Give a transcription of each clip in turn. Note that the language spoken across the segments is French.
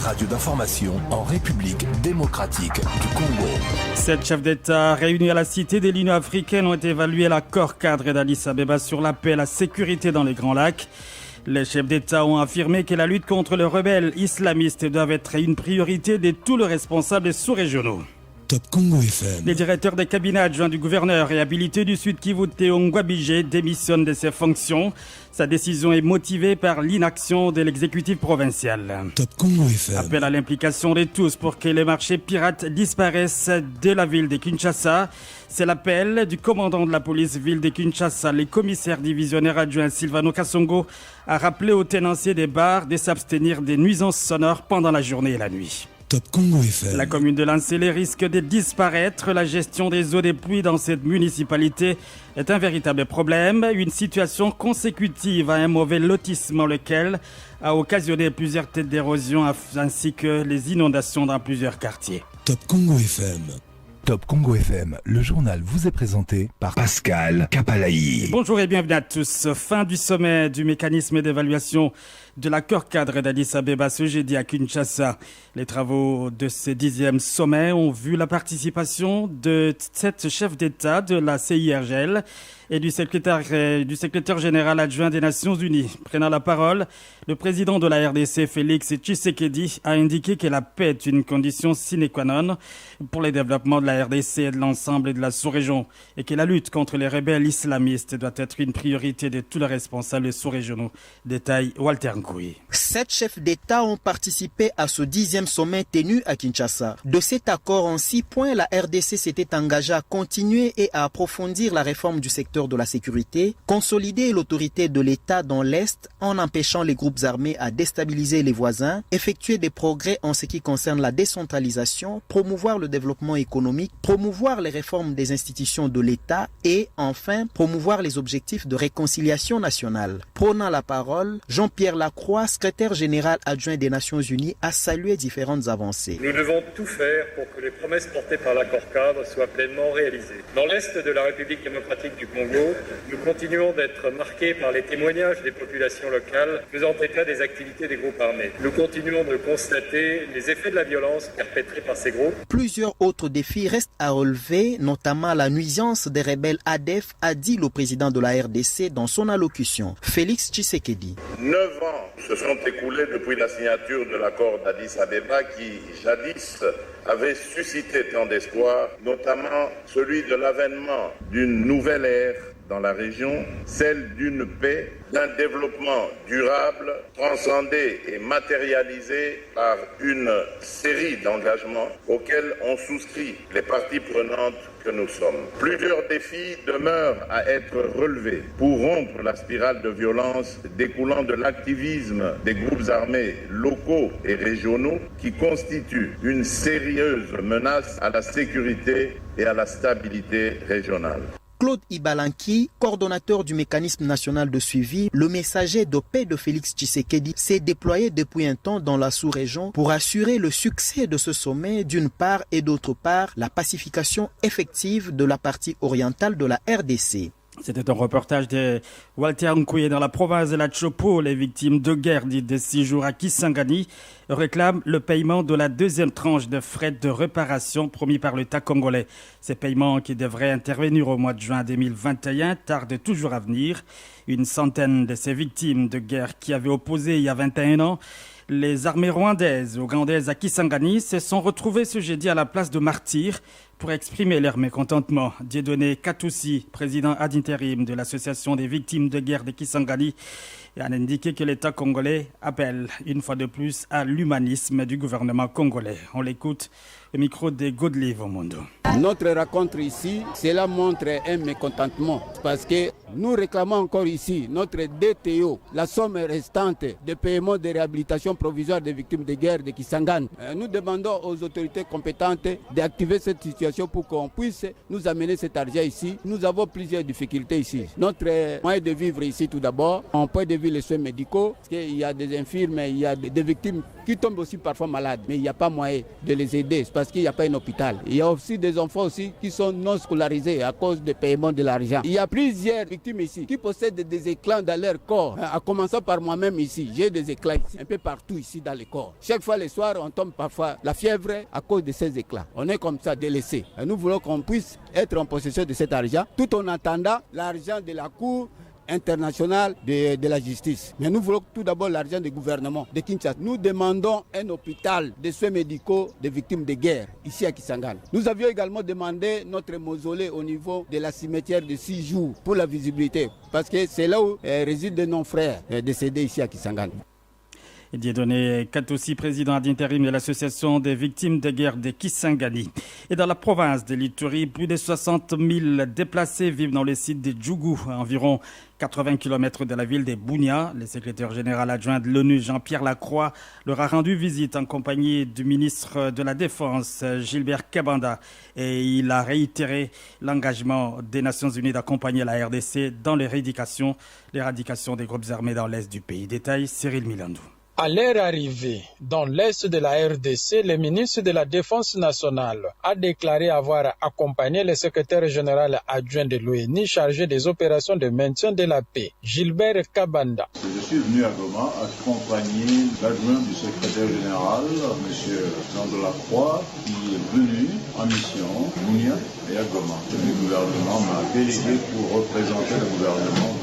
première radio d'information en République démocratique du Congo. 7 chefs d'État réunis à la Cité de l'Union africaine ont évalué l'accord cadre d'Addis Abeba sur la paix et la sécurité dans les Grands Lacs. Les chefs d'État ont affirmé que la lutte contre les rebelles islamistes doit être une priorité de tous les responsables sous-régionaux. Top Congo FM. Les directeurs des cabinets adjoints du gouverneur et habilité du Sud Kivu Théo Ngwabidje démissionne de ses fonctions. Sa décision est motivée par l'inaction de l'exécutif provincial. Top Congo FM. Appel à l'implication de tous pour que les marchés pirates disparaissent de la ville de Kinshasa. C'est l'appel du commandant de la police ville de Kinshasa, le commissaire divisionnaire adjoint Silvano Kassongo, a rappelé aux tenanciers des bars de s'abstenir des nuisances sonores pendant la journée et la nuit. Top Congo FM. La commune de Lancélé risque de disparaître. La gestion des eaux des pluies dans cette municipalité est un véritable problème. Une situation consécutive à un mauvais lotissement, lequel a occasionné plusieurs têtes d'érosion ainsi que les inondations dans plusieurs quartiers. Top Congo FM. Top Congo FM, le journal vous est présenté par Pascal Kapalaï. Bonjour et bienvenue à tous. Fin du sommet du mécanisme d'évaluation de l'accord cadre d'Addis Abeba ce jeudi à Kinshasa. Les travaux de ce 10e sommet ont vu la participation de 7 chefs d'État de la CIRGL et du secrétaire général adjoint des Nations Unies. Prenant la parole, le président de la RDC, Félix Tshisekedi, a indiqué que la paix est une condition sine qua non pour le développement de la RDC et de l'ensemble de la sous-région et que la lutte contre les rebelles islamistes doit être une priorité de tous les responsables sous-régionaux. Détail Walter Nkouy. 7 chefs d'État ont participé à ce 10e sommet tenu à Kinshasa. De cet accord en 6 points, la RDC s'était engagée à continuer et à approfondir la réforme du secteur de la sécurité, consolider l'autorité de l'État dans l'Est en empêchant les groupes armés à déstabiliser les voisins, effectuer des progrès en ce qui concerne la décentralisation, promouvoir le développement économique, promouvoir les réformes des institutions de l'État et enfin promouvoir les objectifs de réconciliation nationale. Prenant la parole, Jean-Pierre Lacroix, secrétaire général adjoint des Nations Unies, a salué différentes avancées. Nous devons tout faire pour que les promesses portées par l'accord cadre soient pleinement réalisées. Dans l'Est de la République démocratique du Congo, nous continuons d'être marqués par les témoignages des populations locales faisant état des activités des groupes armés. Nous continuons de constater les effets de la violence perpétrée par ces groupes. Plusieurs autres défis restent à relever, notamment la nuisance des rebelles ADF, a dit le président de la RDC dans son allocution. Félix Tshisekedi. 9 ans se sont écoulés depuis la signature de l'accord d'Addis Abeba qui, jadis, avait suscité tant d'espoir, notamment celui de l'avènement d'une nouvelle ère dans la région, celle d'une paix, d'un développement durable, transcendé et matérialisé par une série d'engagements auxquels ont souscrit les parties prenantes que nous sommes. Plusieurs défis demeurent à être relevés pour rompre la spirale de violence découlant de l'activisme des groupes armés locaux et régionaux qui constituent une sérieuse menace à la sécurité et à la stabilité régionale. Claude Ibalanki, coordonnateur du mécanisme national de suivi, le messager de paix de Félix Tshisekedi, s'est déployé depuis un temps dans la sous-région pour assurer le succès de ce sommet d'une part et d'autre part la pacification effective de la partie orientale de la RDC. C'était un reportage de Walter Nkouye dans la province de la Chopo. Les victimes de guerre dites de 6 jours à Kisangani réclament le paiement de la 2e tranche de frais de réparation promis par l'État congolais. Ces paiements qui devraient intervenir au mois de juin 2021 tardent toujours à venir. Une centaine de ces victimes de guerre qui avaient opposé il y a 21 ans les armées rwandaises, ougandaises à Kisangani se sont retrouvées ce jeudi à la place de martyrs pour exprimer leur mécontentement. Dieudonné Katoussi, président ad interim de l'association des victimes de guerre de Kisangani, a indiqué que l'État congolais appelle une fois de plus à l'humanisme du gouvernement congolais. On l'écoute au micro de Godelive Omondo. Notre rencontre ici, cela montre un mécontentement parce que nous réclamons encore ici notre DTO, la somme restante de paiement de réhabilitation provisoire des victimes de guerre de Kisangani. Nous demandons aux autorités compétentes d'activer cette situation pour qu'on puisse nous amener cet argent ici. Nous avons plusieurs difficultés ici. Notre moyen de vivre ici tout d'abord, on peut vivre les soins médicaux, parce qu'il y a des infirmes, il y a des victimes qui tombent aussi parfois malades, mais il n'y a pas moyen de les aider parce qu'il n'y a pas un hôpital. Il y a aussi des enfants aussi qui sont non scolarisés à cause du paiement de l'argent. Il y a plusieurs victimes ici qui possèdent des éclats dans leur corps, à commencer par moi-même ici. J'ai des éclats ici, un peu partout ici dans le corps. Chaque fois le soir, on tombe parfois la fièvre à cause de ces éclats. On est comme ça délaissé. Et nous voulons qu'on puisse être en possession de cet argent tout en attendant l'argent de la Cour internationale de la justice. Mais nous voulons tout d'abord l'argent du gouvernement de Kinshasa. Nous demandons un hôpital de soins médicaux des victimes de guerre ici à Kisangani. Nous avions également demandé notre mausolée au niveau de la cimetière de 6 jours pour la visibilité parce que c'est là où résident nos frères décédés ici à Kisangani. Dieudonné Katossi, président d'intérim de l'association des victimes de guerre de Kisangani. Et dans la province de l'Ituri, plus de 60 000 déplacés vivent dans le site de Djougou, à environ 80 km de la ville de Bunia. Le secrétaire général adjoint de l'ONU, Jean-Pierre Lacroix, leur a rendu visite en compagnie du ministre de la Défense, Gilbert Kabanda. Et il a réitéré l'engagement des Nations Unies d'accompagner la RDC dans l'éradication des groupes armés dans l'est du pays. Détail, Cyril Milandou. À leur arrivée dans l'est de la RDC, le ministre de la Défense nationale a déclaré avoir accompagné le secrétaire général adjoint de l'ONU chargé des opérations de maintien de la paix, Gilbert Kabanda. Je suis venu à Goma accompagner l'adjoint du secrétaire général, M. Jean de la Croix, qui est venu en mission à Bunia et à Goma. Le gouvernement m'a délégué pour représenter le gouvernement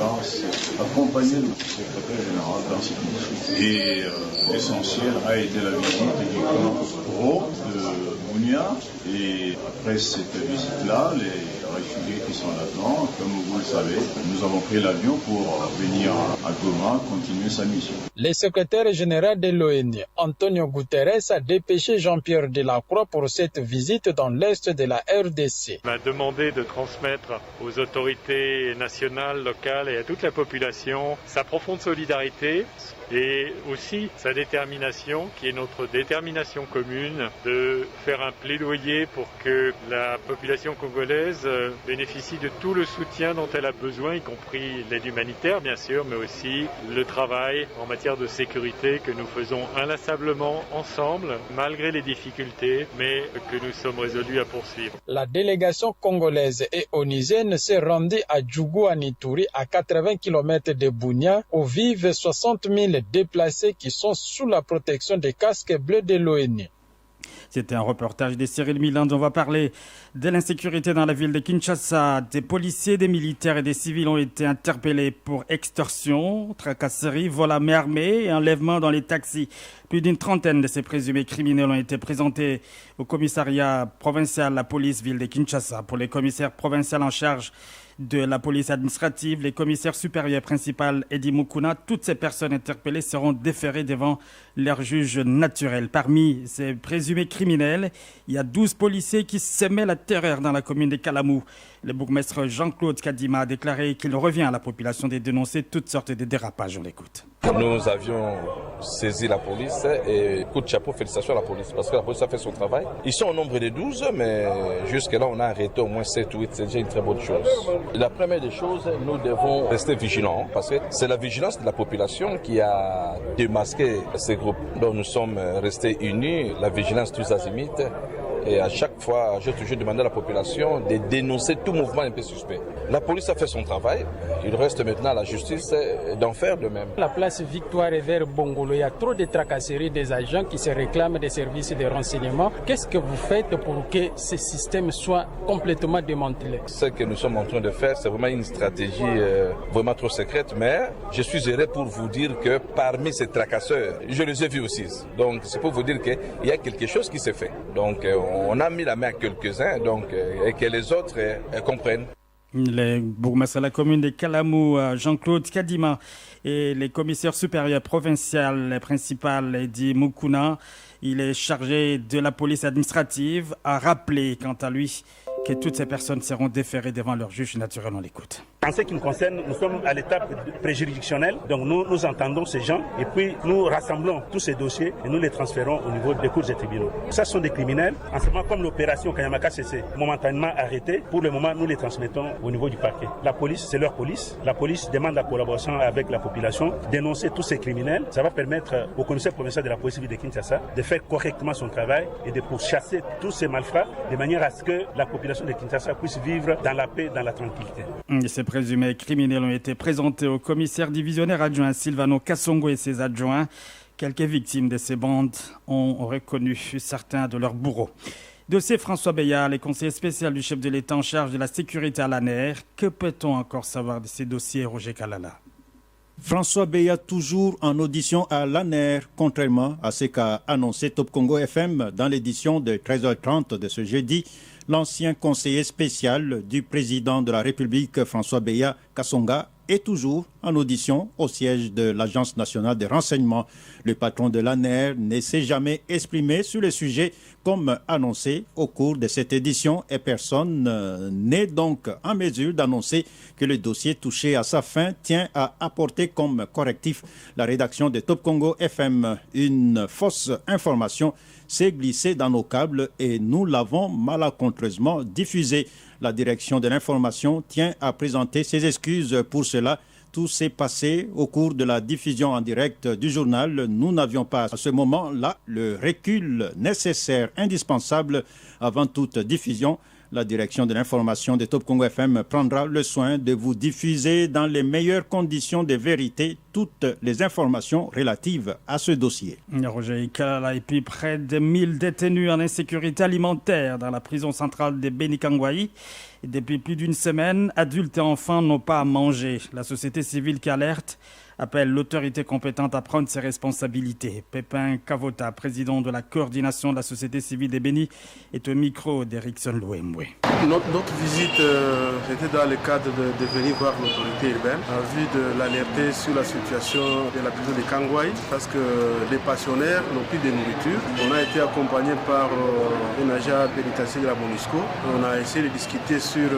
accompagner le secrétaire général dans cette mission. L'essentiel a été la visite du camp Ro de Bunia. Et après cette visite-là, les réfugiés qui sont là-dedans, comme vous le savez, nous avons pris l'avion pour venir à Goma continuer sa mission. Le secrétaire général de l'ONU, Antonio Guterres, a dépêché Jean-Pierre Delacroix pour cette visite dans l'est de la RDC. Il m'a demandé de transmettre aux autorités nationales, locales et à toute la population sa profonde solidarité et aussi sa détermination, qui est notre détermination commune, de faire un plaidoyer pour que la population congolaise bénéficie de tout le soutien dont elle a besoin, y compris l'aide humanitaire bien sûr, mais aussi le travail en matière de sécurité que nous faisons inlassablement ensemble, malgré les difficultés, mais que nous sommes résolus à poursuivre. La délégation congolaise et onusienne s'est rendue à Djougou en Ituri, à 80 km de Bunia, où vivent 60 000 déplacés qui sont sous la protection des casques bleus de l'ONU. C'était un reportage de Cyril Miland. On va parler de l'insécurité dans la ville de Kinshasa. Des policiers, des militaires et des civils ont été interpellés pour extorsion, tracasserie, vol à main armée et enlèvement dans les taxis. Plus d'une trentaine de ces présumés criminels ont été présentés au commissariat provincial de la police ville de Kinshasa. Pour les commissaires provinciaux en charge de la police administrative, les commissaires supérieurs principal Edi Mukuna, toutes ces personnes interpellées seront déférées devant leur juge naturel. Parmi ces présumés criminels, il y a 12 policiers qui semaient la terreur dans la commune de Kalamou. Le bourgmestre Jean-Claude Kadima a déclaré qu'il revient à la population de dénoncer toutes sortes de dérapages. On l'écoute. Nous avions saisi la police et coup de chapeau, félicitations à la police parce que la police a fait son travail. Ils sont au nombre de 12, mais jusque-là on a arrêté au moins 7 ou 8, c'est déjà une très bonne chose. La première des choses, nous devons rester vigilants parce que c'est la vigilance de la population qui a démasqué ces groupes. Donc nous sommes restés unis, la vigilance tous azimuts. Et à chaque fois, j'ai toujours demandé à la population de dénoncer tout mouvement un peu suspect. La police a fait son travail. Il reste maintenant à la justice d'en faire de même. La place Victoire et vers Bongolo, il y a trop de tracasseries des agents qui se réclament des services de renseignement. Qu'est-ce que vous faites pour que ce système soit complètement démantelé? Ce que nous sommes en train de faire, c'est vraiment une stratégie vraiment trop secrète. Mais je suis heureux pour vous dire que parmi ces tracasseurs, je les ai vus aussi. Donc c'est pour vous dire qu'il y a quelque chose qui s'est fait. Donc on a mis la main à quelques-uns et que les autres comprennent. Le bourgmestre de la commune de Kalamou, Jean-Claude Kadima, et les commissaires supérieurs provincial principal Edi Mukuna, il est chargé de la police administrative, a rappelé quant à lui que toutes ces personnes seront déférées devant leur juge naturel. On l'écoute. En ce qui nous concerne, nous sommes à l'étape préjuridictionnelle, donc nous entendons ces gens et puis nous rassemblons tous ces dossiers et nous les transférons au niveau des cours et tribunaux. Ça sont des criminels. En ce moment, comme l'opération Kanyamaka s'est momentanément arrêtée, pour le moment, nous les transmettons au niveau du parquet. La police, c'est leur police. La police demande la collaboration avec la population, dénoncer tous ces criminels. Ça va permettre au commissaire provincial de la police civile de Kinshasa de faire correctement son travail et de pourchasser tous ces malfrats de manière à ce que la population de Kinshasa puisse vivre dans la paix, dans la tranquillité. Ces présumés criminels ont été présentés au commissaire divisionnaire adjoint Silvano Kassongo et ses adjoints. Quelques victimes de ces bandes ont reconnu certains de leurs bourreaux. Dossier François Beya, le conseiller spécial du chef de l'État en charge de la sécurité à l'ANER. Que peut-on encore savoir de ces dossiers, Roger Kalala? François Beya toujours en audition à l'ANER, contrairement à ce qu'a annoncé Top Congo FM dans l'édition de 13h30 de ce jeudi. L'ancien conseiller spécial du président de la République, François Beya Kassonga, est toujours en audition au siège de l'Agence nationale des renseignements. Le patron de l'ANER ne s'est jamais exprimé sur le sujet comme annoncé au cours de cette édition et personne n'est donc en mesure d'annoncer que le dossier touché à sa fin tient à apporter comme correctif la rédaction de Top Congo FM. Une fausse information s'est glissée dans nos câbles et nous l'avons malencontreusement diffusée. La direction de l'information tient à présenter ses excuses pour cela. Tout s'est passé au cours de la diffusion en direct du journal. Nous n'avions pas à ce moment-là le recul nécessaire, indispensable avant toute diffusion. La direction de l'information de Top Congo FM prendra le soin de vous diffuser dans les meilleures conditions de vérité toutes les informations relatives à ce dossier. Roger Kalala, et puis près de 1000 détenus en insécurité alimentaire dans la prison centrale de Béni-Kangwaï. Depuis plus d'une semaine, adultes et enfants n'ont pas à manger. La société civile qui alerte appelle l'autorité compétente à prendre ses responsabilités. Pépin Kavota, président de la coordination de la société civile de Béni, est au micro d'Erickson Louemwe. Notre visite était dans le cadre de venir voir l'autorité urbaine en vue de l'alerter sur la situation de la prison de Kangwaï parce que les pensionnaires n'ont plus de nourriture. On a été accompagné par un agent pénitentiaire de la MONUSCO. On a essayé de discuter sur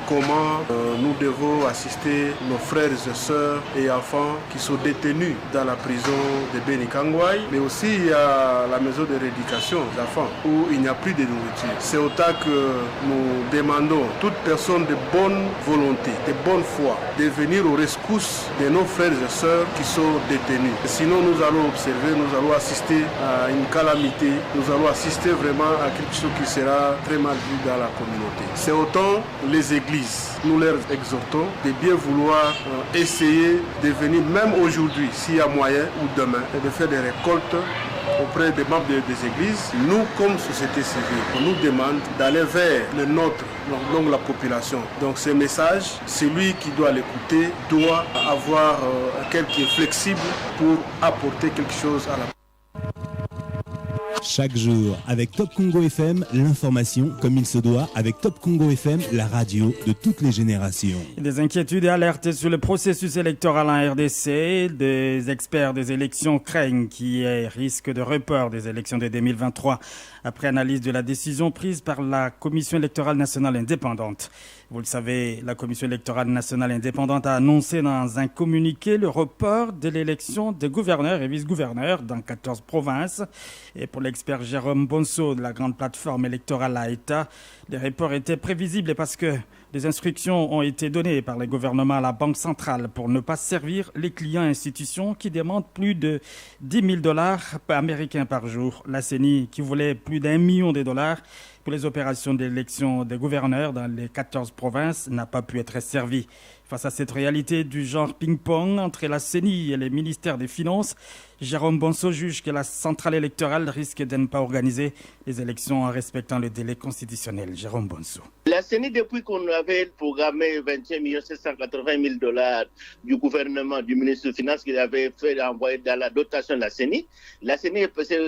comment nous devons assister nos frères et sœurs et enfants qui sont détenus dans la prison de Béni-Kangwaï, mais aussi il y a la maison de rééducation d'enfants où il n'y a plus de nourriture. C'est autant que nous demandons toute personne de bonne volonté, de bonne foi, de venir aux rescousses de nos frères et sœurs qui sont détenus. Sinon nous allons observer, nous allons assister à une calamité, nous allons assister vraiment à quelque chose qui sera très mal vu dans la communauté. C'est autant les églises. Nous leur exhortons de bien vouloir essayer de venir même aujourd'hui, s'il y a moyen, ou demain, de faire des récoltes auprès des membres des églises. Nous, comme société civile, on nous demande d'aller vers le nôtre, donc la population. Donc ce message, celui qui doit l'écouter doit avoir quelqu'un qui est flexible pour apporter quelque chose à la population. Chaque jour, avec Top Congo FM, l'information comme il se doit, avec Top Congo FM, la radio de toutes les générations. Des inquiétudes et alertes sur le processus électoral en RDC. Des experts des élections craignent qu'il y ait risque de report des élections de 2023 après analyse de la décision prise par la Commission électorale nationale indépendante. Vous le savez, la Commission électorale nationale indépendante a annoncé dans un communiqué le report de l'élection des gouverneurs et vice-gouverneurs dans 14 provinces. Et pour l'expert Jérôme Bonso de la grande plateforme électorale AETA, les reports étaient prévisibles parce que des instructions ont été données par le gouvernement à la Banque centrale pour ne pas servir les clients et institutions qui demandent plus de $10,000 américains par jour. La CENI, qui voulait plus d'1 million de dollars pour les opérations d'élection des gouverneurs dans les 14 provinces, n'a pas pu être servie. Face à cette réalité du genre ping-pong entre la CENI et les ministères des Finances, Jérôme Bonso juge que la centrale électorale risque de ne pas organiser les élections en respectant le délai constitutionnel. Jérôme Bonso. La CENI, depuis qu'on avait programmé 21 780 000 $ du gouvernement, du ministre des Finances, qu'il avait fait envoyer dans la dotation de la CENI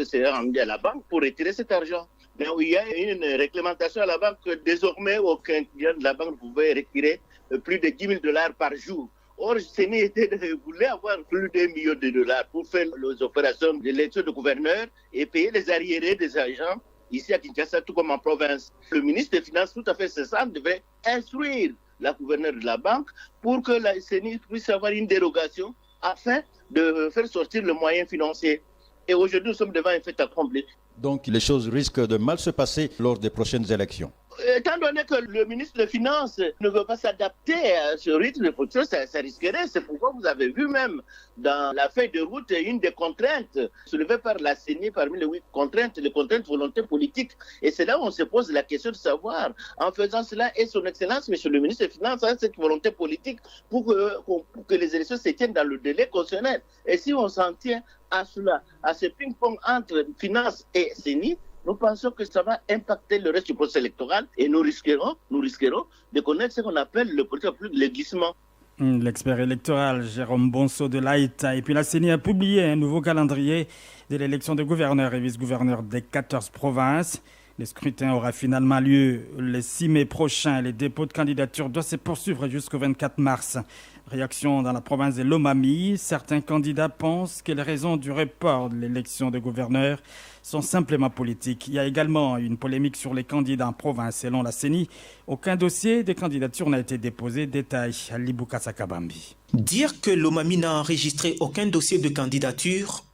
s'est rendue à la banque pour retirer cet argent. Donc, il y a une réglementation à la banque que désormais aucun client de la banque ne pouvait retirer plus de $10,000 par jour. Or, CENI voulait avoir plus d'1 million de dollars pour faire les opérations d'élection de gouverneurs et payer les arriérés des agents ici à Kinshasa, tout comme en province. Le ministre des Finances, tout à fait cessant, devait instruire la gouverneure de la banque, pour que la CENI puisse avoir une dérogation afin de faire sortir le moyen financier. Et aujourd'hui, nous sommes devant un fait accompli. Donc les choses risquent de mal se passer lors des prochaines élections. Étant donné que le ministre des Finances ne veut pas s'adapter à ce rythme de production, ça risquerait. C'est pourquoi vous avez vu même dans la feuille de route une des contraintes soulevées par la CENI parmi les 8 contraintes, les contraintes volonté politique. Et c'est là où on se pose la question de savoir, en faisant cela, et son Excellence, Monsieur le ministre des Finances, a cette volonté politique pour que les élections se tiennent dans le délai constitutionnel. Et si on s'en tient à cela, à ce ping-pong entre finances et CENI, nous pensons que ça va impacter le reste du processus électoral et nous risquerons de connaître ce qu'on appelle le glissement. L'expert électoral Jérôme Bonso de l'AITA. Et puis la CENI a publié un nouveau calendrier de l'élection de gouverneurs et vice-gouverneurs des 14 provinces. Le scrutin aura finalement lieu le 6 mai prochain. Les dépôts de candidature doivent se poursuivre jusqu'au 24 mars. Réaction dans la province de Lomami. Certains candidats pensent que les raisons du report de l'élection de gouverneurs sont simplement politiques. Il y a également une polémique sur les candidats en province. Selon la CENI, aucun dossier de candidature n'a été déposé. Détail à Libuka Sakabambi. Dire que Lomami n'a enregistré aucun dossier de candidature,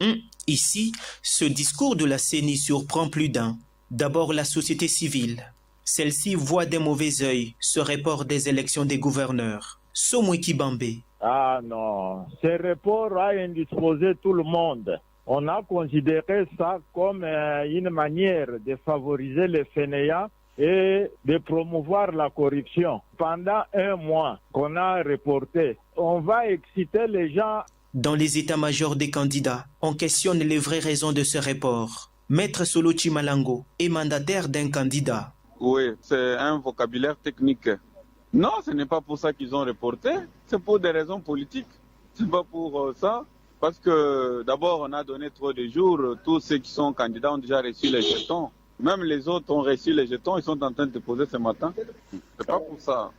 ici, ce discours de la CENI surprend plus d'un. D'abord la société civile. Celle-ci voit d'un mauvais œil ce report des élections des gouverneurs. Somweki Bambé. Ah non, ce report a indisposé tout le monde. On a considéré ça comme une manière de favoriser les fainéants et de promouvoir la corruption. Pendant un mois qu'on a reporté, on va exciter les gens. Dans les états-majors des candidats, on questionne les vraies raisons de ce report. Maître Solo Chimalango est mandataire d'un candidat. Oui, c'est un vocabulaire technique. Non, ce n'est pas pour ça qu'ils ont reporté. C'est pour des raisons politiques. C'est pas pour ça. Parce que d'abord, on a donné trop de jours. Tous ceux qui sont candidats ont déjà reçu les jetons. Même les autres ont reçu les jetons. Ils sont en train de déposer ce matin. C'est pas pour ça.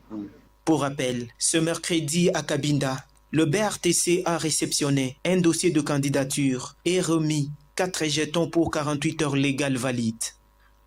Pour rappel, ce mercredi à Cabinda, le BRTC a réceptionné un dossier de candidature et remis 4 jetons pour 48 heures légales valides.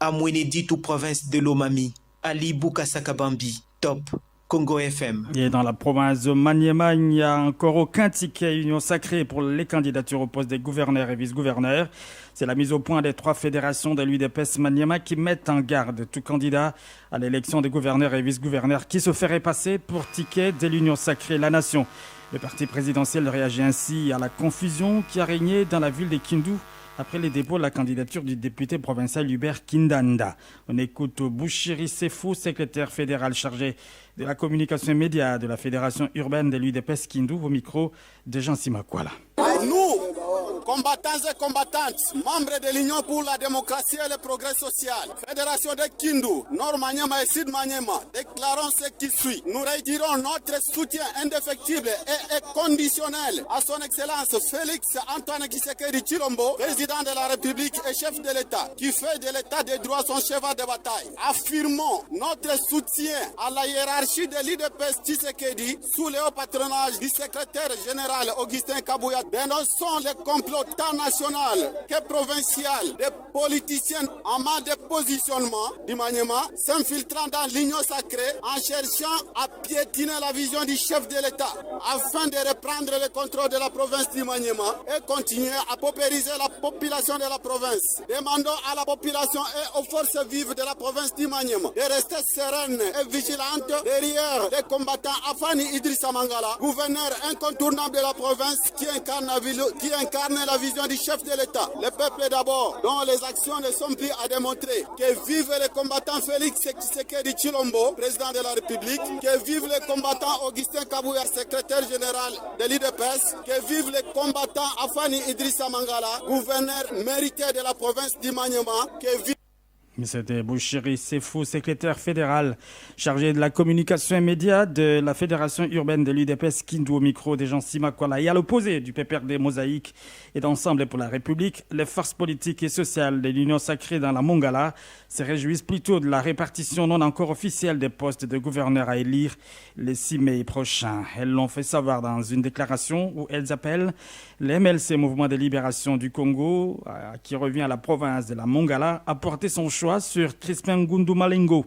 À Mweneditu, province de Lomami, Ali Boukasakabambi, Top Congo FM. Et dans la province de Maniema, il n'y a encore aucun ticket union sacrée pour les candidatures au poste des gouverneurs et vice-gouverneurs. C'est la mise au point des 3 fédérations de l'UDPS Maniema qui mettent en garde tout candidat à l'élection des gouverneurs et vice-gouverneurs qui se ferait passer pour ticket de l'union sacrée La Nation. Le parti présidentiel réagit ainsi à la confusion qui a régné dans la ville de Kindu après les dépôts de la candidature du député provincial Hubert Kindanda. On écoute Bouchiri Sefou, secrétaire fédéral chargé de la communication et médias de la Fédération urbaine de l'UDPS Kindu, au micro de Jean Simakwala. Nous, combattants et combattantes, membres de l'Union pour la démocratie et le progrès social, Fédération de Kindu, Nord Maniema et Sud Maniema, déclarons ce qui suit. Nous réitérer notre soutien indéfectible et conditionnel à son Excellence Félix Antoine Tshisekedi Tshilombo, président de la République et chef de l'État, qui fait de l'État des droits son cheval de bataille. Affirmons notre soutien à la hiérarchie de l'UDPS Tshisekedi sous le haut patronage du secrétaire général Augustin Kabouya. Dénonçons les complots tant national que provincial des politiciens en mode de positionnement du Maniema s'infiltrant dans l'union sacrée en cherchant à piétiner la vision du chef de l'État afin de reprendre le contrôle de la province du Maniema et continuer à paupériser la population de la province. Demandons à la population et aux forces vives de la province du Maniema de rester sereines et vigilantes derrière les combattants Afani Idrissa Mangala, gouverneur incontournable de la province qui incarne la vision du chef de l'État. Le peuple d'abord, dont les actions ne sont plus à démontrer. Que vive les combattants Félix Tshisekedi Tshilombo, président de la République. Que vive les combattants Augustin Kabouya, secrétaire général de l'UDPS. Que vive les combattants Afani Idrissa Mangala, gouverneur mérité de la province du Maniema. Que vive C'était Bouchiri Sefou, secrétaire fédéral chargé de la communication et médias de la Fédération urbaine de l'UDPS Kindu, au micro des gens Simakwala. Et à l'opposé du PPRD Mosaïque et d'Ensemble pour la République, les forces politiques et sociales de l'Union sacrée dans la Mongala se réjouissent plutôt de la répartition non encore officielle des postes de gouverneurs à élire le 6 mai prochain. Elles l'ont fait savoir dans une déclaration où elles appellent le MLC, Mouvement de libération du Congo, qui revient à la province de la Mongala, à porter son choix sur Crispin Ngundu Malengo.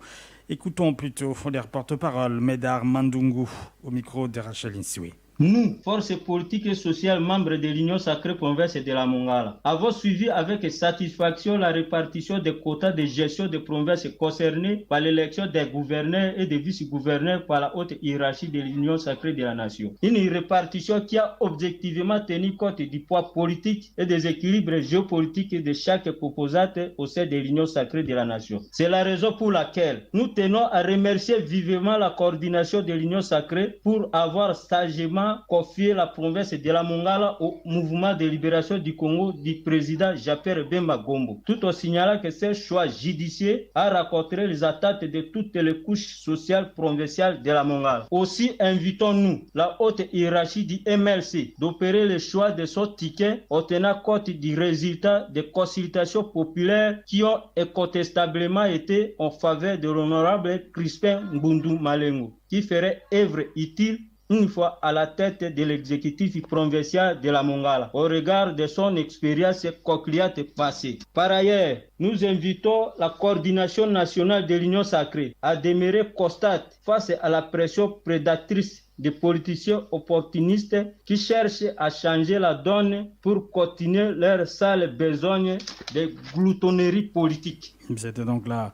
Écoutons plutôt les porte-parole Médard Mandungu au micro de Rachel Insoué. Nous, forces politiques et sociales, membres de l'Union sacrée province de la Mongala, avons suivi avec satisfaction la répartition des quotas de gestion des provinces concernées par l'élection des gouverneurs et des vice-gouverneurs par la haute hiérarchie de l'Union sacrée de la nation. Une répartition qui a objectivement tenu compte du poids politique et des équilibres géopolitiques de chaque composante au sein de l'Union sacrée de la nation. C'est la raison pour laquelle nous tenons à remercier vivement la coordination de l'Union sacrée pour avoir sagement confier la province de la Mongala au mouvement de libération du Congo du président Jean-Pierre Bemba Gombo, tout en signalant que ce choix judiciaire a rencontré les attentes de toutes les couches sociales provinciales de la Mongala. Aussi invitons-nous la haute hiérarchie du MLC d'opérer le choix de son ticket en tenant compte du résultat des consultations populaires qui ont incontestablement été en faveur de l'honorable Crispin Mbundu Malengo, qui ferait œuvre utile une fois à la tête de l'exécutif provincial de la Mongala, au regard de son expérience concluante passée. Par ailleurs, nous invitons la coordination nationale de l'Union sacrée à demeurer constante face à la pression prédatrice des politiciens opportunistes qui cherchent à changer la donne pour continuer leur sale besogne de gloutonnerie politique. C'était donc là.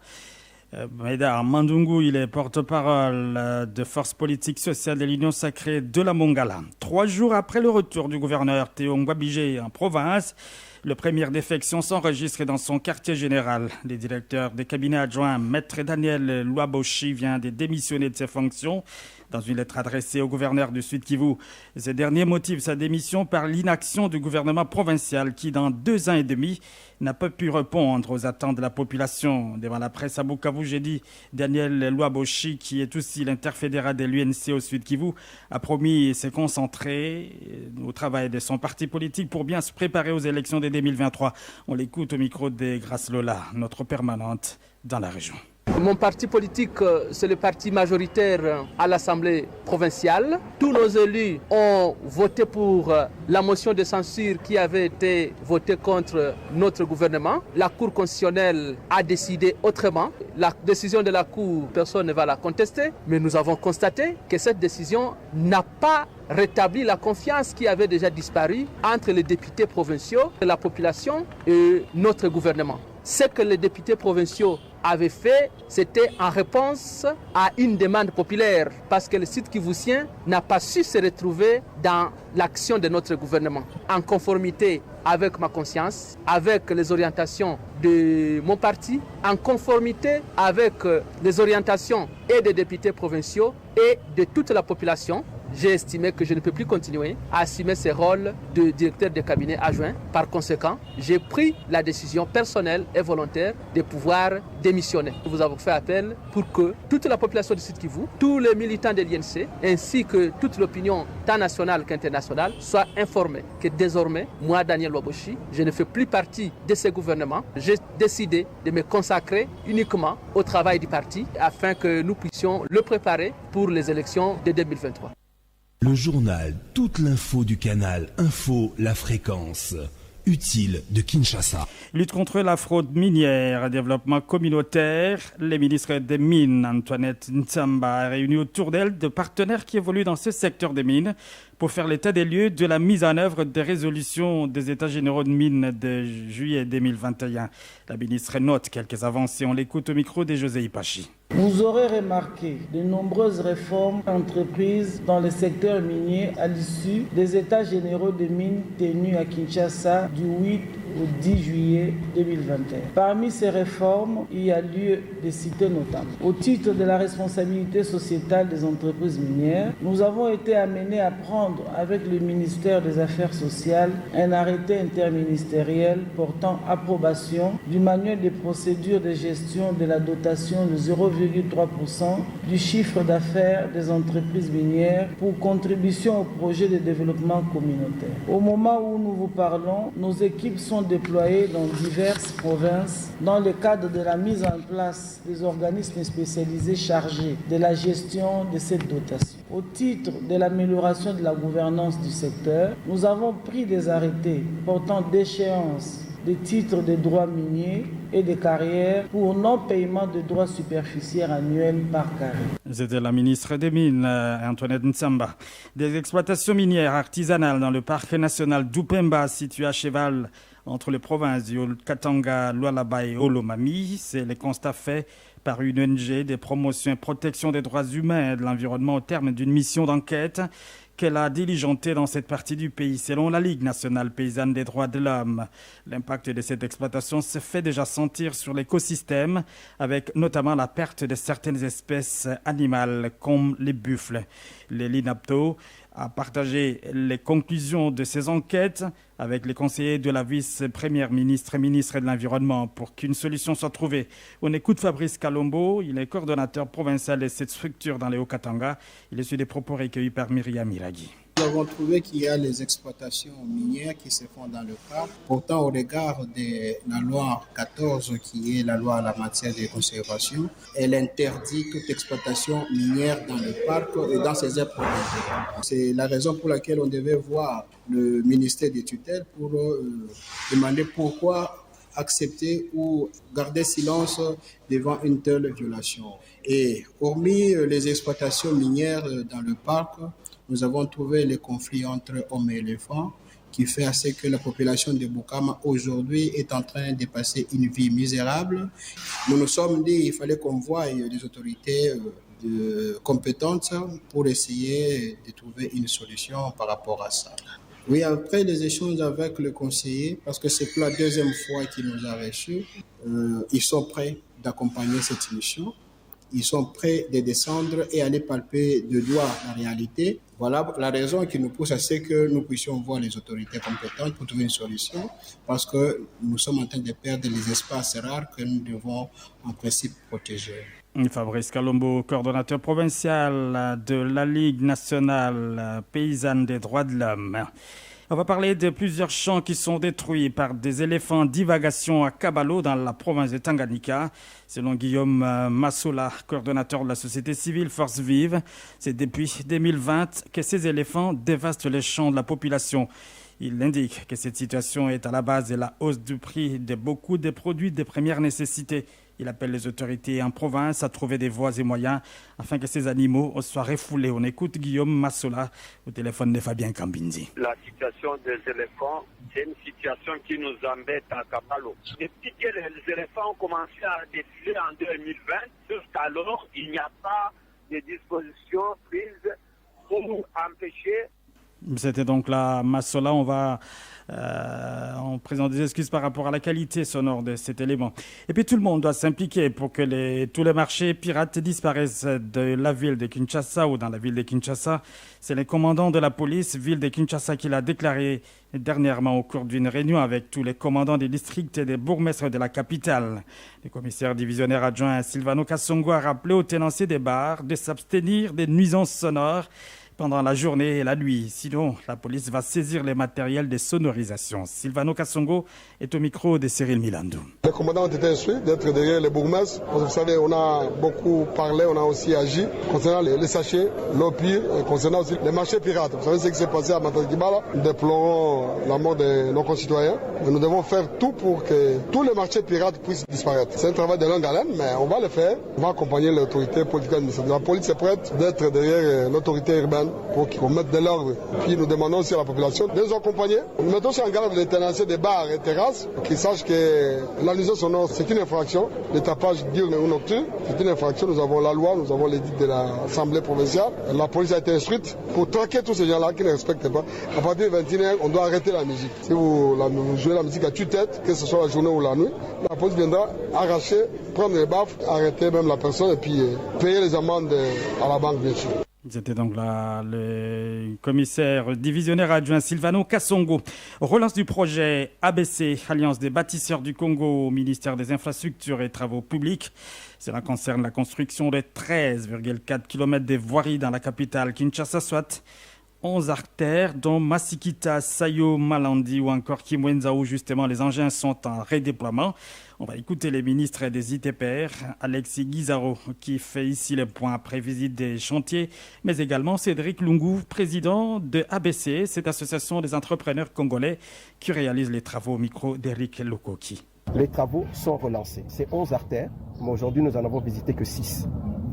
Médard Mandungu, il est porte-parole de Force politique sociale de l'Union sacrée de la Mongala. 3 jours après le retour du gouverneur Théo Ngwabije en province, le premier défection s'enregistre dans son quartier général. Le directeur des cabinets adjoints, Maître Daniel Louaboshi, vient de démissionner de ses fonctions. Dans une lettre adressée au gouverneur du Sud-Kivu, ce dernier motive sa démission par l'inaction du gouvernement provincial qui, dans 2 ans et demi, n'a pas pu répondre aux attentes de la population. Devant la presse à Bukavu, j'ai dit, Daniel Louaboshi, qui est aussi l'interfédéral de l'UNC au Sud-Kivu, a promis se concentrer au travail de son parti politique pour bien se préparer aux élections de 2023. On l'écoute au micro de Grace Lola, notre permanente dans la région. Mon parti politique, c'est le parti majoritaire à l'Assemblée provinciale. Tous nos élus ont voté pour la motion de censure qui avait été votée contre notre gouvernement. La Cour constitutionnelle a décidé autrement. La décision de la Cour, personne ne va la contester. Mais nous avons constaté que cette décision n'a pas rétabli la confiance qui avait déjà disparu entre les députés provinciaux, la population et notre gouvernement. Ce que les députés provinciaux avaient fait, c'était en réponse à une demande populaire, parce que le site kivusien n'a pas su se retrouver dans l'action de notre gouvernement, en conformité avec ma conscience, avec les orientations de mon parti, en conformité avec les orientations et des députés provinciaux et de toute la population. J'ai estimé que je ne peux plus continuer à assumer ce rôle de directeur de cabinet adjoint. Par conséquent, j'ai pris la décision personnelle et volontaire de pouvoir démissionner. Nous avons fait appel pour que toute la population du Sud-Kivu, tous les militants de l'INC, ainsi que toute l'opinion tant nationale qu'internationale, soient informés que désormais, moi, Daniel Louaboshi, je ne fais plus partie de ce gouvernement. J'ai décidé de me consacrer uniquement au travail du parti afin que nous puissions le préparer pour les élections de 2023. Le journal, toute l'info du canal Info, la fréquence, utile de Kinshasa. Lutte contre la fraude minière, développement communautaire. Les ministres des Mines, Antoinette Ntsamba, a réuni autour d'elle de partenaires qui évoluent dans ce secteur des mines pour faire l'état des lieux de la mise en œuvre des résolutions des États généraux de mines de juillet 2021. La ministre note quelques avancées. On l'écoute au micro de José Ipachi. Vous aurez remarqué de nombreuses réformes entreprises dans le secteur minier à l'issue des États généraux de mines tenus à Kinshasa du 8 au 10 juillet 2021. Parmi ces réformes, il y a lieu de citer notamment. Au titre de la responsabilité sociétale des entreprises minières, nous avons été amenés à prendre avec le ministère des Affaires sociales un arrêté interministériel portant approbation du manuel de procédure de gestion de la dotation de 0,3% du chiffre d'affaires des entreprises minières pour contribution au projet de développement communautaire. Au moment où nous vous parlons, nos équipes sont déployées dans diverses provinces dans le cadre de la mise en place des organismes spécialisés chargés de la gestion de cette dotation. Au titre de l'amélioration de la gouvernance du secteur, nous avons pris des arrêtés portant d'échéance des titres de droits miniers et de carrières pour non-paiement de droits superficiels annuels par carré. C'était la ministre des Mines, Antoinette Nsamba. Des exploitations minières artisanales dans le parc national d'Upemba, situé à cheval entre les provinces du Katanga, Lualaba et Olomami. C'est le constat fait par une ONG des promotions et protection des droits humains et de l'environnement au terme d'une mission d'enquête qu'elle a diligentée dans cette partie du pays, selon la Ligue nationale paysanne des droits de l'homme. L'impact de cette exploitation se fait déjà sentir sur l'écosystème, avec notamment la perte de certaines espèces animales, comme les buffles. Les LINAPTO a partagé les conclusions de ces enquêtes avec les conseillers de la vice-première ministre et ministre de l'Environnement pour qu'une solution soit trouvée. On écoute Fabrice Kalombo, il est coordonnateur provincial de cette structure dans les Hauts-Katanga. Il est sur des propos recueillis par Myriam Iraghi. Nous avons trouvé qu'il y a les exploitations minières qui se font dans le parc. Pourtant, au regard de la loi 14, qui est la loi en la matière de conservation, elle interdit toute exploitation minière dans le parc et dans ses aires protégées. C'est la raison pour laquelle on devait voir le ministère des tutelles pour demander pourquoi accepter ou garder silence devant une telle violation. Et hormis les exploitations minières dans le parc, nous avons trouvé les conflits entre hommes et éléphants qui fait à ce que la population de Bukama aujourd'hui est en train de passer une vie misérable. Nous nous sommes dit qu'il fallait qu'on voie les autorités compétentes pour essayer de trouver une solution par rapport à ça. Oui, après les échanges avec le conseiller, parce que c'est pour la deuxième fois qu'il nous a reçus, ils sont prêts d'accompagner cette mission. Ils sont prêts de descendre et aller palper de doigt la réalité. Voilà la raison qui nous pousse à ce que nous puissions voir les autorités compétentes pour trouver une solution, parce que nous sommes en train de perdre les espaces rares que nous devons en principe protéger. Fabrice Kalombo, coordonnateur provincial de la Ligue nationale paysanne des droits de l'homme. On va parler de plusieurs champs qui sont détruits par des éléphants divagation à Kabalo dans la province de Tanganyika. Selon Guillaume Massola, coordonnateur de la société civile Force Vive, c'est depuis 2020 que ces éléphants dévastent les champs de la population. Il indique que cette situation est à la base de la hausse du prix de beaucoup des produits de première nécessité. Il appelle les autorités en province à trouver des voies et moyens afin que ces animaux soient refoulés. On écoute Guillaume Massola au téléphone de Fabien Kambinzi. La situation des éléphants, c'est une situation qui nous embête à Kabalo. Depuis que les éléphants ont commencé à défiler en 2020, jusqu'alors, il n'y a pas de dispositions prises pour empêcher. C'était donc la Massola. On présente des excuses par rapport à la qualité sonore de cet élément. Et puis tout le monde doit s'impliquer pour que tous les marchés pirates disparaissent de la ville de Kinshasa ou dans la ville de Kinshasa. C'est le commandant de la police, ville de Kinshasa, qui l'a déclaré dernièrement au cours d'une réunion avec tous les commandants des districts et des bourgmestres de la capitale. Le commissaire divisionnaire adjoint Silvano Kassongo a rappelé aux tenanciers des bars de s'abstenir des nuisances sonores pendant la journée et la nuit. Sinon, la police va saisir les matériels de sonorisation. Silvano Kassongo est au micro de Cyril Milandou. Les commandants ont été instruits d'être derrière les bourgmestres. Vous savez, on a beaucoup parlé, on a aussi agi concernant les sachets, l'opium, concernant aussi les marchés pirates. Vous savez ce qui s'est passé à Matadibala. Nous déplorons la mort de nos concitoyens. Mais nous devons faire tout pour que tous les marchés pirates puissent disparaître. C'est un travail de longue haleine, mais on va le faire. On va accompagner l'autorité politique administrative. La police est prête d'être derrière l'autorité urbaine pour qu'on mette de l'ordre. Puis nous demandons aussi à la population de nous accompagner. Nous mettons aussi en garde les tenanciers des bars et terrasses qui sachent que la nuisance sonore, c'est une infraction. Le tapage diurne ou nocturne, c'est une infraction. Nous avons la loi, nous avons l'édit de l'Assemblée provinciale. La police a été instruite pour traquer tous ces gens-là qui ne respectent pas. À partir de 21h, on doit arrêter la musique. Si vous jouez la musique à tue-tête, que ce soit la journée ou la nuit, la police viendra arracher, prendre les baffes, arrêter même la personne et puis payer les amendes à la banque, bien sûr. C'était donc là le commissaire divisionnaire adjoint Silvano Kassongo. Relance du projet ABC, Alliance des bâtisseurs du Congo au ministère des Infrastructures et Travaux publics. Cela concerne la construction de 13,4 km de voiries dans la capitale Kinshasa, soit 11 artères, dont Masikita, Sayo, Malandi ou encore Kimwenza, où justement les engins sont en redéploiement. On va écouter les ministres des ITPR, Alexis Guizaro, qui fait ici les points après visite des chantiers, mais également Cédric Lungu, président de ABC, cette association des entrepreneurs congolais qui réalise les travaux au micro d'Eric Lokoki. Les travaux sont relancés. C'est 11 artères, mais aujourd'hui nous n'en avons visité que 6.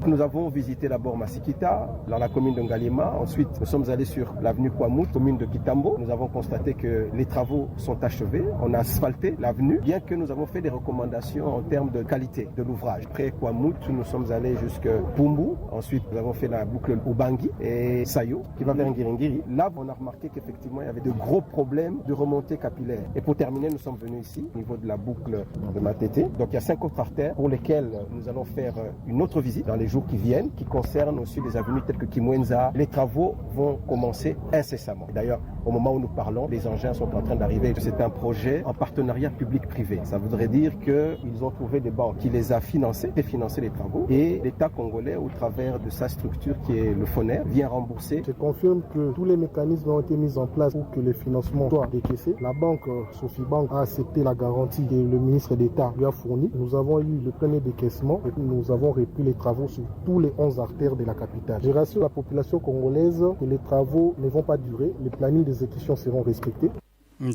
Nous avons visité d'abord Masikita, dans la commune de Ngalema. Ensuite, nous sommes allés sur l'avenue Kwamut, commune de Kitambo. Nous avons constaté que les travaux sont achevés. On a asphalté l'avenue, bien que nous avons fait des recommandations en termes de qualité de l'ouvrage. Après Kwamut, nous sommes allés jusqu'à Pumbu. Ensuite, nous avons fait la boucle Ubangi et Sayo, qui va vers Ngiringiri. Là, on a remarqué qu'effectivement, il y avait de gros problèmes de remontée capillaire. Et pour terminer, nous sommes venus ici, au niveau de la boucle de Matete. Donc, il y a 5 autres artères pour lesquelles nous allons faire une autre visite dans les jours qui viennent, qui concernent aussi les avenues telles que Kimwenza. Les travaux vont commencer incessamment. D'ailleurs, au moment où nous parlons, les engins sont en train d'arriver. C'est un projet en partenariat public-privé. Ça voudrait dire qu'ils ont trouvé des banques qui les a financés et financé les travaux. Et l'État congolais, au travers de sa structure qui est le FONER, vient rembourser. Je confirme que tous les mécanismes ont été mis en place pour que les financements soient décaissés. La banque Sofibank a accepté la garantie que le ministre d'État lui a fournie. Nous avons eu le premier décaissement et nous avons repris les travaux sur tous les 11 artères de la capitale. Je rassure la population congolaise que les travaux ne vont pas durer. Les plannings d'exécution seront respectés.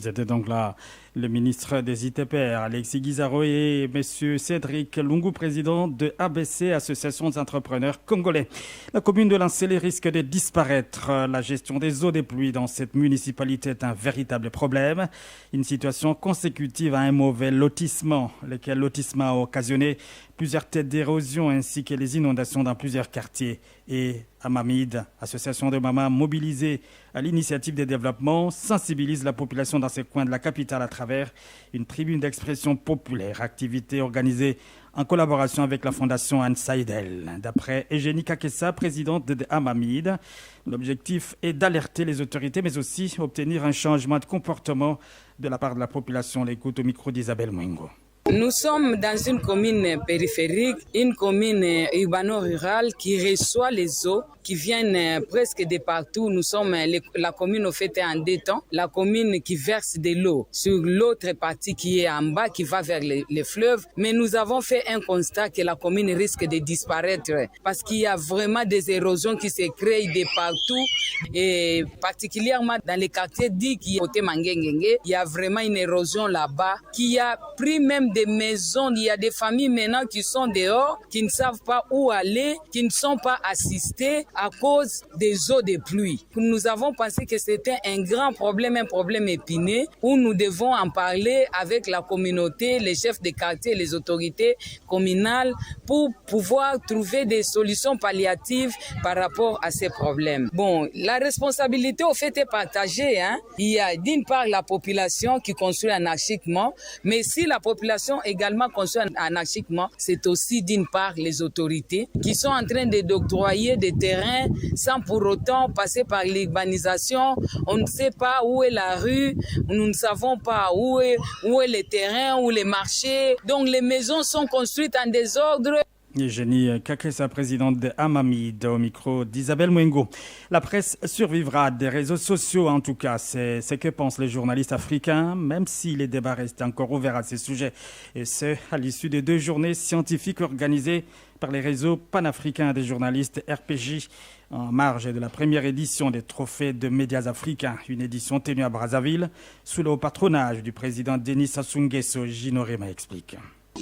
C'était donc là le ministre des ITPR, Alexis Guizaro, et M. Cédric Lungu, président de ABC, Association des entrepreneurs congolais. La commune de Lancélé risque de disparaître. La gestion des eaux des pluies dans cette municipalité est un véritable problème. Une situation consécutive à un mauvais lotissement, lequel lotissement a occasionné plusieurs têtes d'érosion ainsi que les inondations dans plusieurs quartiers. Et Amamid, association de mamans mobilisée à l'initiative des développements, sensibilise la population dans ces coins de la capitale à travers une tribune d'expression populaire, activité organisée en collaboration avec la fondation Anne Saïdel. D'après Eugénie Kakessa, présidente de Amamid, l'objectif est d'alerter les autorités mais aussi obtenir un changement de comportement de la part de la population. L'écoute au micro d'Isabelle Mwengo. Nous sommes dans une commune périphérique, une commune urbano-rurale qui reçoit les eaux qui viennent presque de partout. Nous sommes la commune au fait en 2 temps, la commune qui verse de l'eau sur l'autre partie qui est en bas, qui va vers les fleuves. Mais nous avons fait un constat que la commune risque de disparaître parce qu'il y a vraiment des érosions qui se créent de partout et particulièrement dans les quartiers dits qui côté Mangengenge, il y a vraiment une érosion là-bas qui a pris même des maisons. Il y a des familles maintenant qui sont dehors, qui ne savent pas où aller, qui ne sont pas assistées à cause des eaux de pluie. Nous avons pensé que c'était un grand problème, un problème épineux, où nous devons en parler avec la communauté, les chefs de quartier, les autorités communales, pour pouvoir trouver des solutions palliatives par rapport à ces problèmes. Bon, la responsabilité au fait est partagée. Il y a d'une part la population qui construit anarchiquement, mais si la population également construit anarchiquement, c'est aussi d'une part les autorités qui sont en train d'octroyer des terrains sans pour autant passer par l'urbanisation. On ne sait pas où est la rue, nous ne savons pas où est le terrain, où les marchés. Donc les maisons sont construites en désordre. Eugénie Kakessa, présidente de Amamid, au micro d'Isabelle Mwengo. La presse survivra des réseaux sociaux, en tout cas, c'est ce que pensent les journalistes africains, même si les débats restent encore ouverts à ces sujets. Et ce, à l'issue des 2 journées scientifiques organisées par les réseaux panafricains des journalistes RPG, en marge de la première édition des Trophées de médias africains, une édition tenue à Brazzaville, sous le haut patronage du président Denis Sassou Nguesso. Gino Rema explique.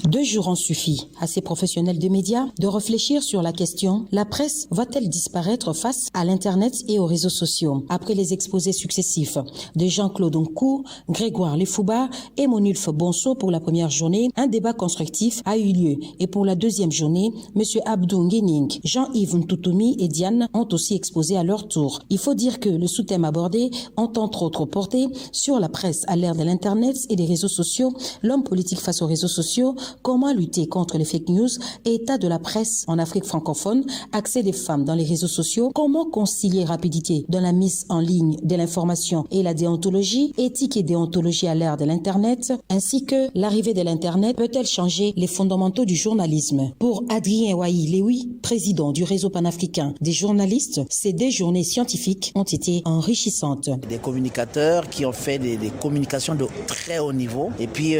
2 jours ont suffi à ces professionnels de médias de réfléchir sur la question: la presse va-t-elle disparaître face à l'Internet et aux réseaux sociaux? Après les exposés successifs de Jean-Claude Nkou, Grégoire Lefouba et Monulf Bonso pour la première journée, un débat constructif a eu lieu. Et pour la 2e journée, M. Abdou Nguening, Jean-Yves Ntoutoumi et Diane ont aussi exposé à leur tour. Il faut dire que le sous-thème abordé ont entre autres porté sur la presse à l'ère de l'Internet et des réseaux sociaux, l'homme politique face aux réseaux sociaux, comment lutter contre les fake news, état de la presse en Afrique francophone, accès des femmes dans les réseaux sociaux, comment concilier rapidité dans la mise en ligne de l'information et la déontologie, éthique et déontologie à l'ère de l'Internet, ainsi que l'arrivée de l'Internet peut-elle changer les fondamentaux du journalisme. Pour Adrien Wayi-Lewi, président du réseau panafricain des journalistes, ces 2 journées scientifiques ont été enrichissantes. Des communicateurs qui ont fait des communications de très haut niveau et puis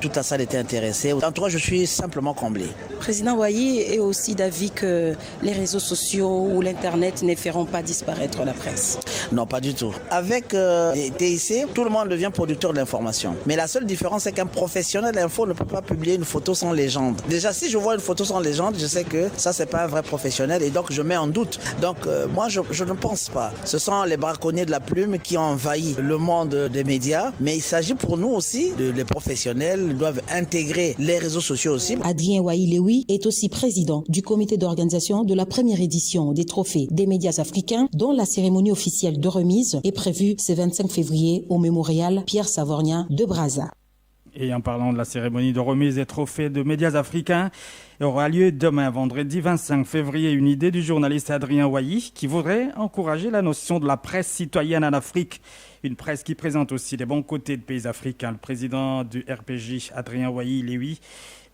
toute la salle était intéressée. En tout cas, je suis simplement comblé. Président Wayi est aussi d'avis que les réseaux sociaux ou l'Internet ne feront pas disparaître la presse. Non, pas du tout. Avec les TIC, tout le monde devient producteur d'informations. Mais la seule différence, c'est qu'un professionnel d'info ne peut pas publier une photo sans légende. Déjà, si je vois une photo sans légende, je sais que ça, c'est pas un vrai professionnel et donc je mets en doute. Donc, moi, je ne pense pas. Ce sont les braconniers de la plume qui ont envahi le monde des médias. Mais il s'agit pour nous aussi, les professionnels doivent intégrer les réseaux sociaux aussi. Adrien Wayi-Lewi est aussi président du comité d'organisation de la première édition des trophées des médias africains, dont la cérémonie officielle de remise est prévue ce 25 février au mémorial Pierre Savorgnan de Brazza. Et en parlant de la cérémonie de remise des trophées de médias africains, aura lieu demain, vendredi 25 février, une idée du journaliste Adrien Wayi qui voudrait encourager la notion de la presse citoyenne en Afrique. Une presse qui présente aussi les bons côtés de pays africains. Le président du RPJ, Adrien Wayi-Lewi,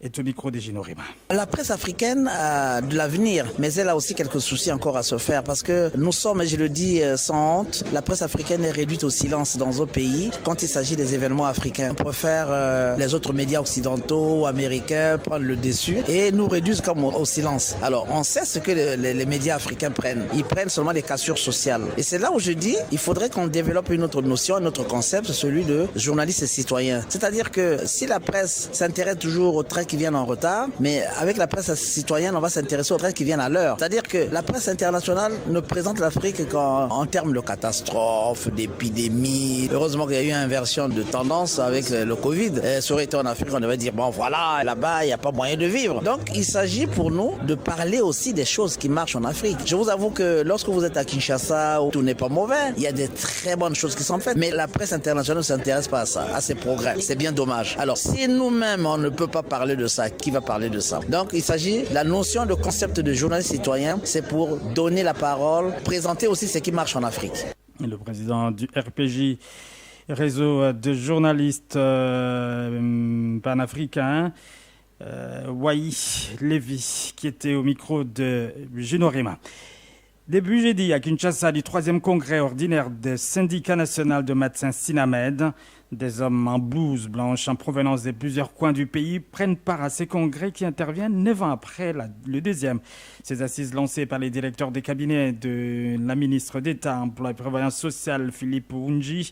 est au micro des Gino Rima. La presse africaine a de l'avenir, mais elle a aussi quelques soucis encore à se faire parce que nous sommes, et je le dis sans honte, la presse africaine est réduite au silence dans nos pays quand il s'agit des événements africains. On préfère les autres médias occidentaux ou américains prendre le dessus et nous réduisent comme au silence. Alors on sait ce que les médias africains prennent. Ils prennent seulement des cassures sociales. Et c'est là où je dis, il faudrait qu'on développe une autre notion, un autre concept, celui de journaliste et citoyen. C'est-à-dire que si la presse s'intéresse toujours aux traits qui viennent en retard, mais avec la presse citoyenne, on va s'intéresser aux traits qui viennent à l'heure. C'est-à-dire que la presse internationale ne présente l'Afrique qu'en termes de catastrophes, d'épidémies. Heureusement qu'il y a eu une inversion de tendance avec le Covid. Ça aurait été en Afrique, on devait dire, bon voilà, là-bas, il n'y a pas moyen de vivre. Donc, il s'agit pour nous de parler aussi des choses qui marchent en Afrique. Je vous avoue que lorsque vous êtes à Kinshasa, où tout n'est pas mauvais, il y a des très bonnes choses qui sont faites, mais la presse internationale ne s'intéresse pas à ça, à ces progrès. C'est bien dommage. Alors, si nous-mêmes, on ne peut pas parler de ça, qui va parler de ça? Donc, il s'agit, la notion de concept de journaliste citoyen, c'est pour donner la parole, présenter aussi ce qui marche en Afrique. Le président du RPJ, réseau de journalistes panafricains, Wayi-Lewi, qui était au micro de Gino Rima. Début jeudi à Kinshasa du 3e congrès ordinaire des syndicats nationaux de médecins SINAMED, des hommes en blouse blanche en provenance de plusieurs coins du pays prennent part à ces congrès qui interviennent 9 ans après le deuxième. Ces assises lancées par les directeurs des cabinets de la ministre d'État Emploi et Prévoyance sociale Philippe Ounji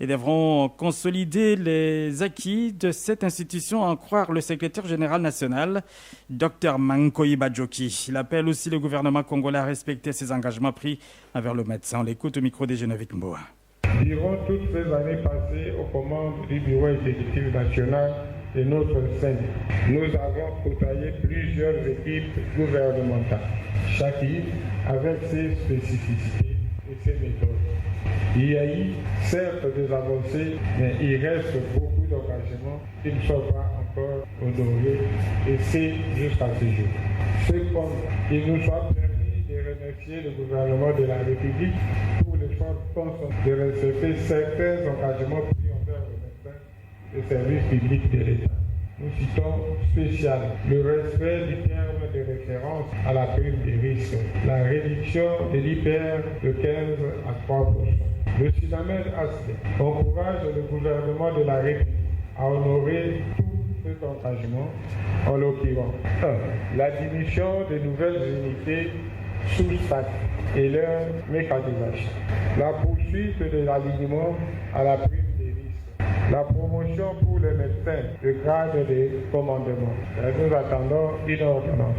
et devront consolider les acquis de cette institution, en croire le secrétaire général national, Dr Mankoyi Badjoki. Il appelle aussi le gouvernement congolais à respecter ses engagements pris envers le médecin. On l'écoute au micro des Geneviève Mboa. Durant toutes ces années passées aux commandes du Bureau exécutif national de notre sein, nous avons côtoyé plusieurs équipes gouvernementales, chacune avec ses spécificités et ses méthodes. Il y a eu certes des avancées, mais il reste beaucoup d'engagements qui ne sont pas encore honorés, et c'est jusqu'à ce jour. Cependant, il nous a permis de remercier le gouvernement de la République pour l'effort constant de respecter certains engagements pris envers le médecin et services publics de l'État. Nous citons spécialement le respect du terme de référence à la prime des risques, la réduction de l'IPR de 15 à 3%. Le SINAMED ASD encourage le gouvernement de la République à honorer tous ces engagements, en l'occurrence 1. La diminution des nouvelles unités sous SAC et leur mécanisation, la poursuite de l'alignement à la prime des risques, la promotion pour les médecins de grade de commandement. Nous attendons une ordonnance.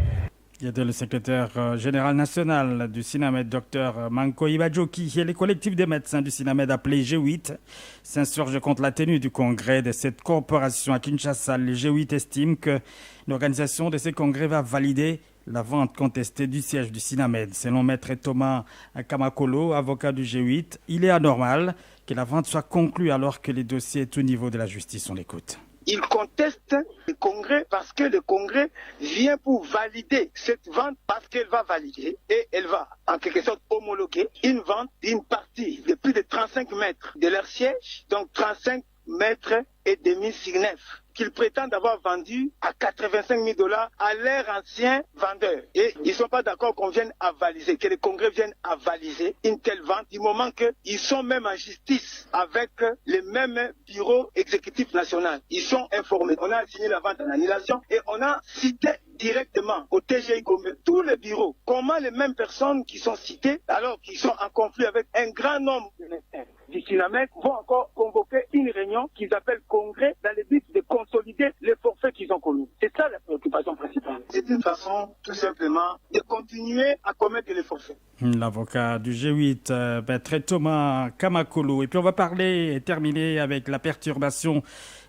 Il y a le secrétaire général national du SINAMED, Dr Mankoyi Badjoki, et les collectifs des médecins du SINAMED appelés G8 s'insurgent contre la tenue du congrès de cette corporation à Kinshasa. Les G8 estiment que l'organisation de ces congrès va valider la vente contestée du siège du SINAMED. Selon Maître Thomas Kamakolo, avocat du G8, il est anormal que la vente soit conclue alors que les dossiers sont au niveau de la justice. On l'écoute. Il conteste le Congrès parce que le Congrès vient pour valider cette vente parce qu'elle va valider et elle va en quelque sorte homologuer une vente d'une partie de plus de 35 mètres de leur siège, donc 35 mètres et demi sur 9, qu'ils prétendent avoir vendu à $85 000 à leurs anciens vendeurs. Et ils ne sont pas d'accord qu'on vienne avaliser, que le Congrès vienne avaliser une telle vente, du moment qu'ils sont même en justice avec le même bureau exécutif national. Ils sont informés. On a signé la vente en annulation et on a cité directement au TGI tous les bureaux. Comment les mêmes personnes qui sont citées, alors qu'ils sont en conflit avec un grand nombre de ministères du Sinamek, vont encore convoquer une réunion qu'ils appellent Congrès dans le but de consolider les forfaits qu'ils ont commis. C'est ça la préoccupation principale. C'est une façon tout simplement de continuer à commettre les forfaits. L'avocat du G8, Maître Thomas Kamakolo. Et puis on va parler et terminer avec la perturbation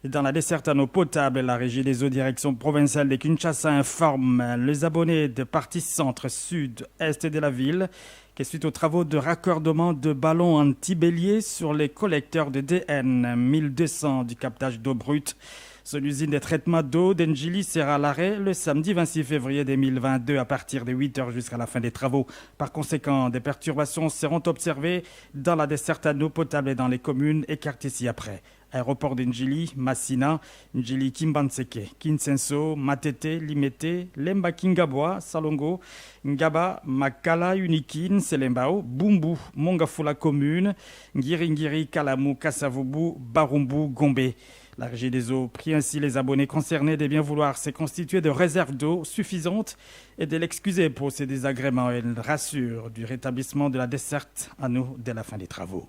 dans la desserte en eau potable. La Régie des eaux direction provinciale de Kinshasa informe les abonnés de parties centre, sud, est de la ville que suite aux travaux de raccordement de ballons anti-bélier sur les collecteurs de DN 1200 du captage d'eau brute, son usine de traitement d'eau d'Enjili sera à l'arrêt le samedi 26 février 2022 à partir de 8h jusqu'à la fin des travaux. Par conséquent, des perturbations seront observées dans la desserte en eau potable et dans les communes écartées ci-après. Aéroport d'Enjili, Massina, Njili Kimbanseke, Kinsenso, Matete, Limete, Lemba Kingabwa, Salongo, Ngaba, Makala, Unikin, Selembao, Bumbu, Mongafula commune, Ngiri, Kalamu, Kassavubu, Barumbu, Gombe. La Régie des eaux prie ainsi les abonnés concernés de bien vouloir se constituer de réserves d'eau suffisantes et de l'excuser pour ces désagréments. Elle rassure du rétablissement de la desserte à nous dès la fin des travaux.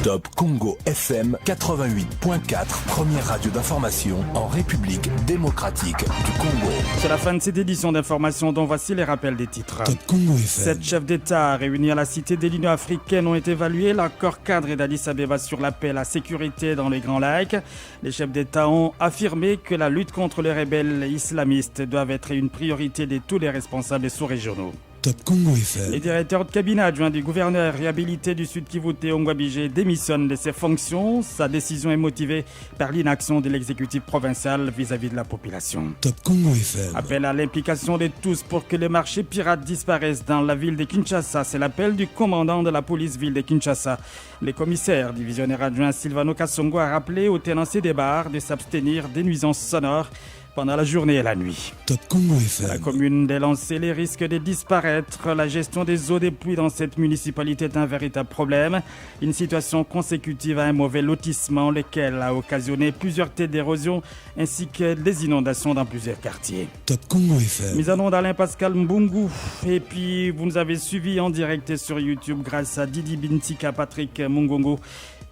Top Congo FM 88.4, première radio d'information en République démocratique du Congo. C'est la fin de cette édition d'information dont voici les rappels des titres. Top Congo FM. 7 chefs d'État réunis à la Cité de l'Union africaine ont évalué l'accord cadre d'Addis Abeba sur la paix et la sécurité dans les Grands Lacs. Les chefs d'État ont affirmé que la lutte contre les rebelles islamistes doit être une priorité de tous les responsables sous-régionaux. Top Congo FM. Le directeur de cabinet adjoint du gouverneur réhabilité du Sud Kivu Théo Ngwabije démissionne de ses fonctions. Sa décision est motivée par l'inaction de l'exécutif provincial vis-à-vis de la population. Top Congo FM. Appel à l'implication de tous pour que les marchés pirates disparaissent dans la ville de Kinshasa. C'est l'appel du commandant de la police ville de Kinshasa. Le commissaire divisionnaire adjoint Silvano Kassongo a rappelé aux tenanciers des bars de s'abstenir des nuisances sonores pendant la journée et la nuit. Top Congo FM. La commune d'Elancé les risques de disparaître. La gestion des eaux des pluies dans cette municipalité est un véritable problème. Une situation consécutive à un mauvais lotissement, lequel a occasionné plusieurs têtes d'érosion ainsi que des inondations dans plusieurs quartiers. Top Congo FM. Mise en onde d'Alain Pascal Mbungu. Et puis, vous nous avez suivis en direct sur YouTube grâce à Didi Bintika, Patrick Mungongo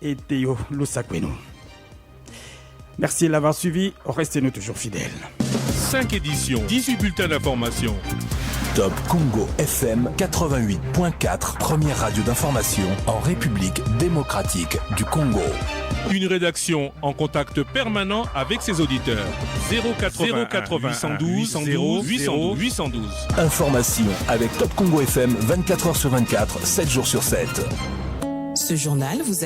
et Théo Lusakweno. Merci de l'avoir suivi. Restez-nous toujours fidèles. 5 éditions, 18 bulletins d'information. Top Congo FM 88.4, première radio d'information en République démocratique du Congo. Une rédaction en contact permanent avec ses auditeurs. 080 812 812. Information avec Top Congo FM 24h sur 24, 7 jours sur 7. Ce journal vous a été